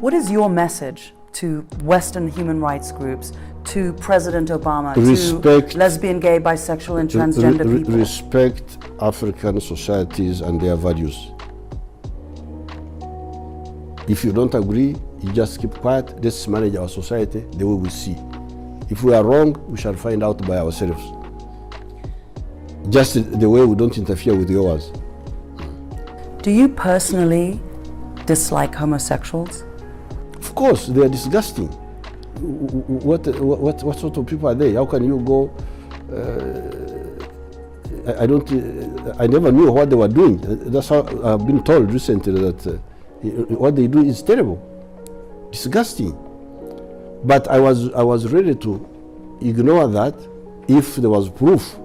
What is your message to Western human rights groups, to President Obama, to lesbian, gay, bisexual and transgender people? Respect African societies and their values. If you don't agree, you just keep quiet. Let's manage our society the way we see. If we are wrong, we shall find out by ourselves. Just the way we don't interfere with yours. Do you personally dislike homosexuals? Of course, they are disgusting. What sort of people are they? How can you go? I never knew what they were doing. That's how I've been told recently that what they do is terrible, disgusting. But I was ready to ignore that if there was proof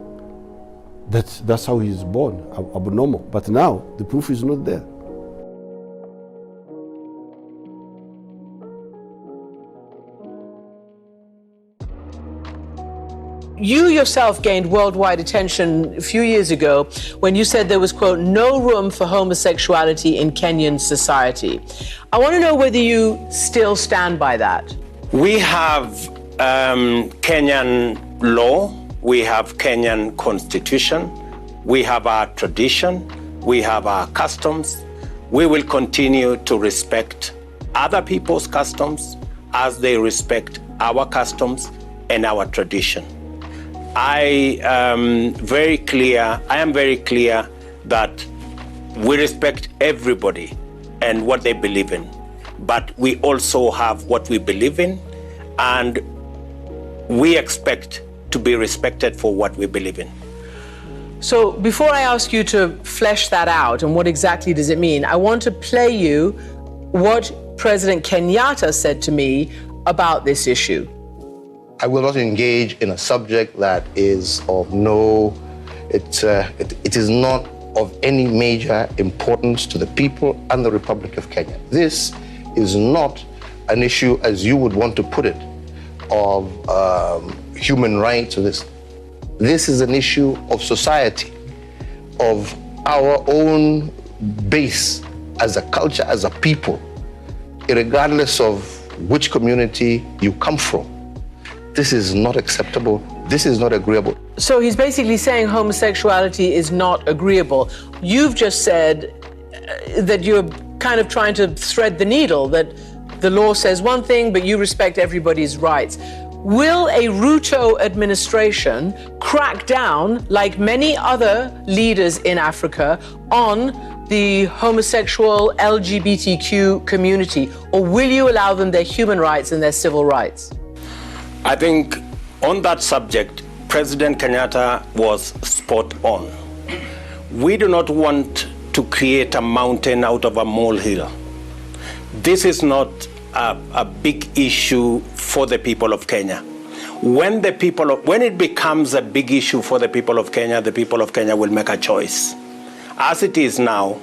that that's how he's born, abnormal. But now the proof is not there. You yourself gained worldwide attention a few years ago when you said there was, quote, no room for homosexuality in Kenyan society. I want to know whether you still stand by that. We have Kenyan law, we have Kenyan constitution, we have our tradition, we have our customs. We will continue to respect other people's customs as they respect our customs and our tradition. I am very clear that we respect everybody and what they believe in, but we also have what we believe in, and we expect to be respected for what we believe in. So before I ask you to flesh that out and what exactly does it mean, I want to play you what President Kenyatta said to me about this issue. I will not engage in a subject that is of no, it is not of any major importance to the people and the Republic of Kenya. This is not an issue, as you would want to put it, of human rights or this. This is an issue of society, of our own base as a culture, as a people, regardless of which community you come from. This is not acceptable. This is not agreeable. So he's basically saying homosexuality is not agreeable. You've just said that you're kind of trying to thread the needle, that the law says one thing, but you respect everybody's rights. Will a Ruto administration crack down, like many other leaders in Africa, on the homosexual LGBTQ community, or will you allow them their human rights and their civil rights? I think on that subject, President Kenyatta was spot on. We do not want to create a mountain out of a molehill. This is not a big issue for the people of Kenya. When it becomes a big issue for the people of Kenya will make a choice. As it is now,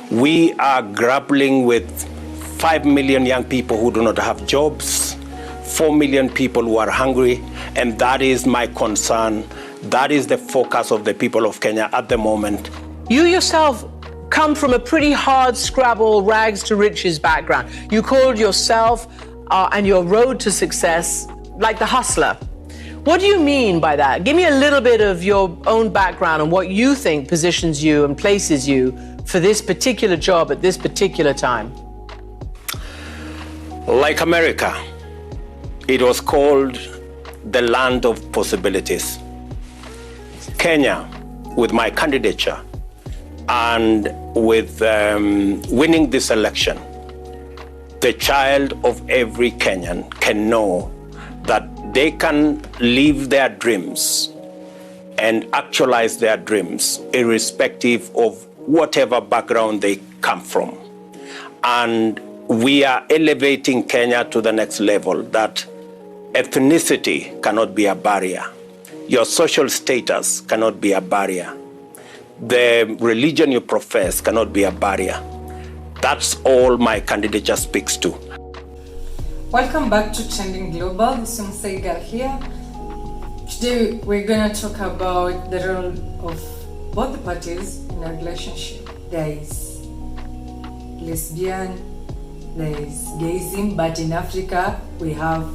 we are grappling with 5 million young people who do not have jobs, 4 million people who are hungry, and that is my concern. That is the focus of the people of Kenya at the moment. You yourself come from a pretty hard scrabble, rags to riches background. You called yourself and your road to success like the hustler. What do you mean by that? Give me a little bit of your own background and what you think positions you and places you for this particular job at this particular time. Like America, it was called the land of possibilities. Kenya, with my candidature and with winning this election, the child of every Kenyan can know that they can live their dreams and actualize their dreams irrespective of whatever background they come from. And we are elevating Kenya to the next level, that ethnicity cannot be a barrier. Your social status cannot be a barrier. The religion you profess cannot be a barrier. That's all my candidature speaks to. Welcome back to Trending Global. This is Saigal here. Today we're going to talk about the role of both the parties in a relationship. There is lesbian, there is gayism, but in Africa we have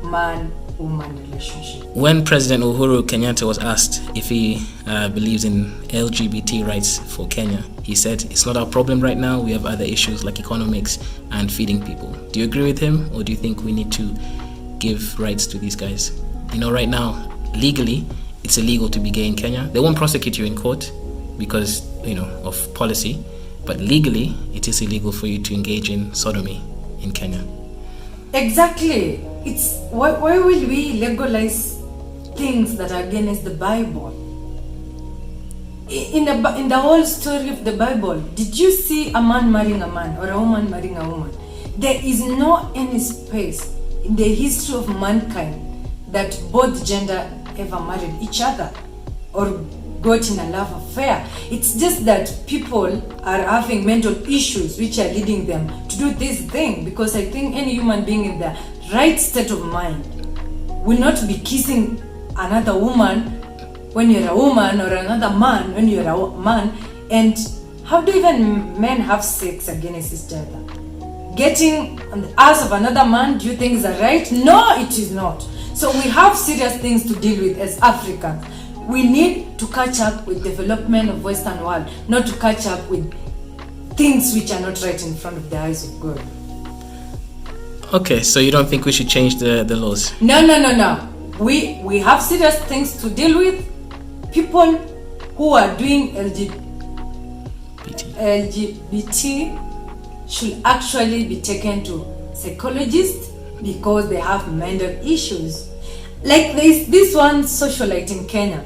man-woman relationship. When President Uhuru Kenyatta was asked if he believes in LGBT rights for Kenya, he said, "It's not our problem right now. We have other issues like economics and feeding people." Do you agree with him, or do you think we need to give rights to these guys? You know, right now, legally, it's illegal to be gay in Kenya. They won't prosecute you in court because, you know, of policy, but legally, it is illegal for you to engage in sodomy in Kenya. Exactly. It's why will we legalize things that are against the Bible? In the whole story of the Bible, did you see a man marrying a man or a woman marrying a woman? There is no any space in the history of mankind that both gender ever married each other or got in a love affair. It's just that people are having mental issues which are leading them to do this thing, because I think any human being in the right state of mind will not be kissing another woman when you're a woman or another man when you're a man. And how do even men have sex against each other? Getting on the ass of another man, do you think is that right? No, it is not. So we have serious things to deal with as Africans. We need to catch up with development of Western world, not to catch up with things which are not right in front of the eyes of God. Okay, so you don't think we should change the laws? No. We have serious things to deal with. People who are doing LGBT should actually be taken to psychologists because they have mental issues. Like this one socialite in Kenya.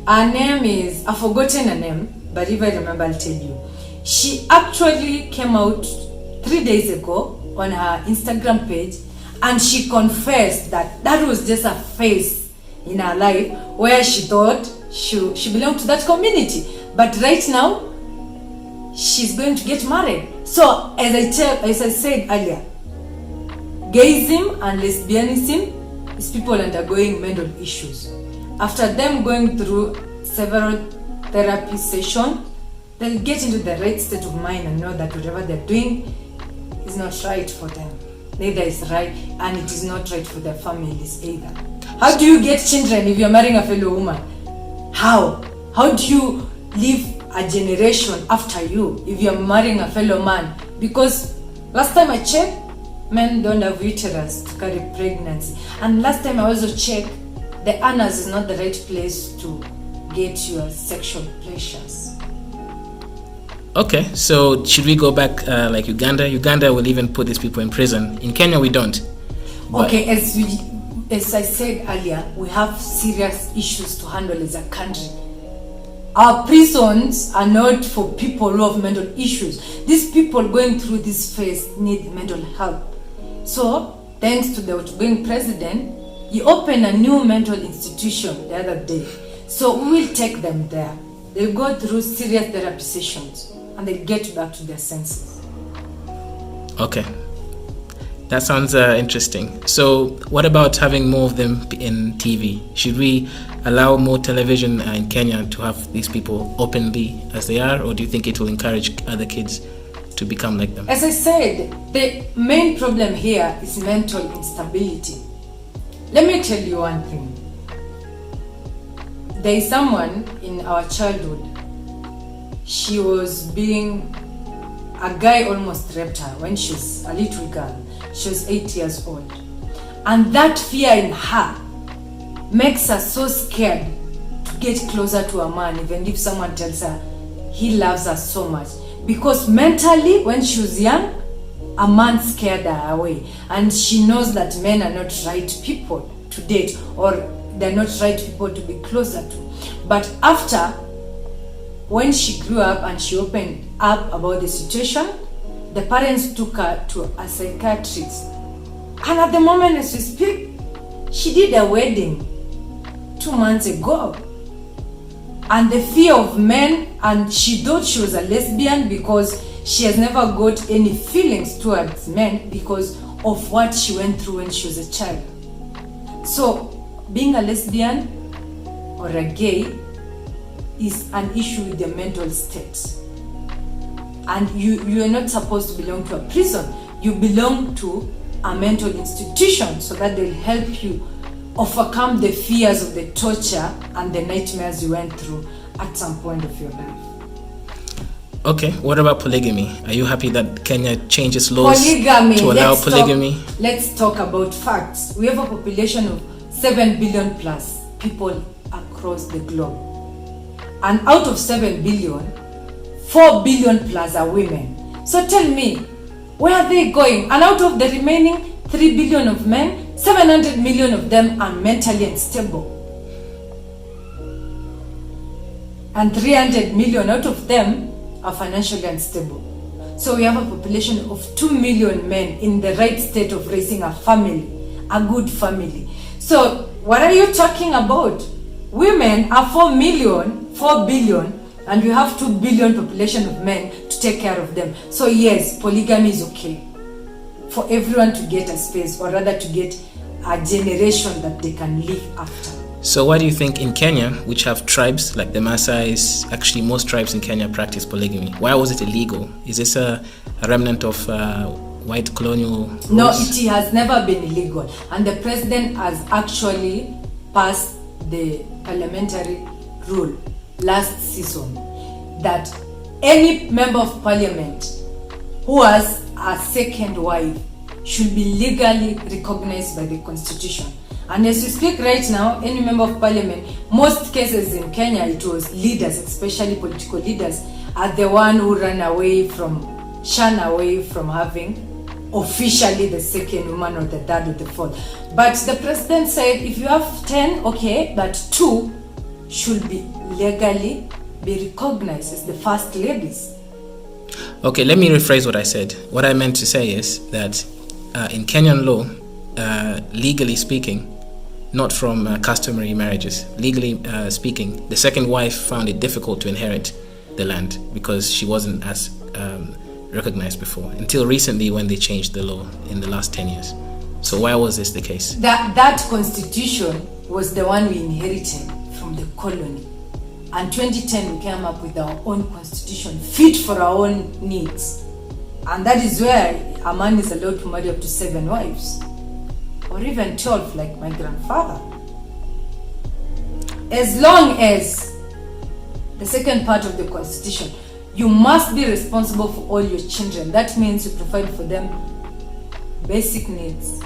Her name is, I've forgotten her name, but if I remember I'll tell you. She actually came out 3 days ago on her Instagram page and she confessed that that was just a phase in her life where she thought she belonged to that community. But right now, she's going to get married. So as I said earlier, gayism and lesbianism is people undergoing mental issues. After them going through several therapy sessions, they'll get into the right state of mind and know that whatever they're doing is not right for them. Neither is right, and it is not right for their families either. How do you get children if you're marrying a fellow woman? How? How do you live a generation after you if you're marrying a fellow man? Because last time I checked, men don't have uterus to carry pregnancy. And last time I also checked, the anus is not the right place to get your sexual pleasures. Okay, so should we go back like Uganda? Uganda will even put these people in prison. In Kenya, we don't. But okay, as I said earlier, we have serious issues to handle as a country. Our prisons are not for people who have mental issues. These people going through this phase need mental help. So, thanks to the outgoing president, he opened a new mental institution the other day. So we will take them there. They'll go through serious therapy sessions and they'll get back to their senses. Okay. That sounds interesting. So what about having more of them in TV? Should we allow more television in Kenya to have these people openly as they are, or do you think it will encourage other kids to become like them? As I said, the main problem here is mental instability. Let me tell you one thing. There is someone in our childhood, a guy almost raped her when she was a little girl. She was 8 years old. And that fear in her makes her so scared to get closer to a man, even if someone tells her he loves her so much. Because mentally, when she was young, a man scared her away. And she knows that men are not right people to date, or they're not right people to be closer to. But after, when she grew up and she opened up about the situation, the parents took her to a psychiatrist. And at the moment as we speak, she did a wedding 2 months ago. And the fear of men, and she thought she was a lesbian because she has never got any feelings towards men because of what she went through when she was a child. So being a lesbian or a gay is an issue with the mental state. And you are not supposed to belong to a prison. You belong to a mental institution so that they'll help you overcome the fears of the torture and the nightmares you went through at some point of your life. Okay, what about polygamy? Are you happy that Kenya changes laws Polygamy, to allow polygamy? Let's talk about facts. We have a population of 7 billion plus people across the globe. And out of 7 billion, 4 billion plus are women. So tell me, where are they going? And out of the remaining 3 billion of men, 700 million of them are mentally unstable. And 300 million out of them are financially unstable. So we have a population of 2 million men in the right state of raising a family, a good family. So what are you talking about? Women are 4 billion, and we have 2 billion population of men to take care of them. So yes, polygamy is okay for everyone to get a space, or rather to get a generation that they can live after. So why do you think in Kenya, which have tribes like the Maasais, actually most tribes in Kenya practice polygamy, why was it illegal? Is this a remnant of white colonial rules? No, it has never been illegal. And the president has actually passed the parliamentary rule last season that any member of parliament who has a second wife should be legally recognized by the constitution. And as we speak right now, any member of parliament, most cases in Kenya, it was leaders, especially political leaders, are the one who shun away from having officially the second woman or the third or the fourth. But the president said if you have 10, okay, but 2 should be legally be recognized as the first ladies. Okay, let me rephrase what I said. What I meant to say is that in Kenyan law, legally speaking, not from customary marriages, legally speaking, the second wife found it difficult to inherit the land because she wasn't as recognized before, until recently when they changed the law in the last 10 years. So why was this the case? That constitution was the one we inherited from the colony. And 2010 we came up with our own constitution, fit for our own needs. And that is where a man is allowed to marry up to 7 wives. Or even 12, like my grandfather. As long as the second part of the constitution, you must be responsible for all your children. That means you provide for them basic needs.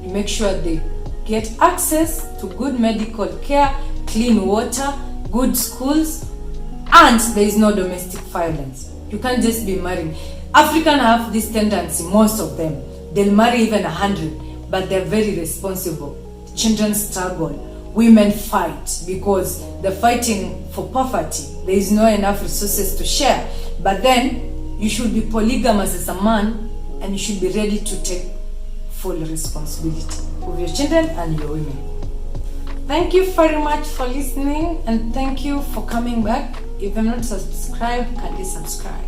You make sure they get access to good medical care, clean water, good schools, and there is no domestic violence. You can't just be marrying. Africans have this tendency, most of them, they'll marry even 100. But they're very responsible. Children struggle, women fight because they're fighting for poverty. There is no enough resources to share. But then you should be polygamous as a man, and you should be ready to take full responsibility of your children and your women. Thank you very much for listening, and thank you for coming back. If you're not subscribed, kindly subscribe.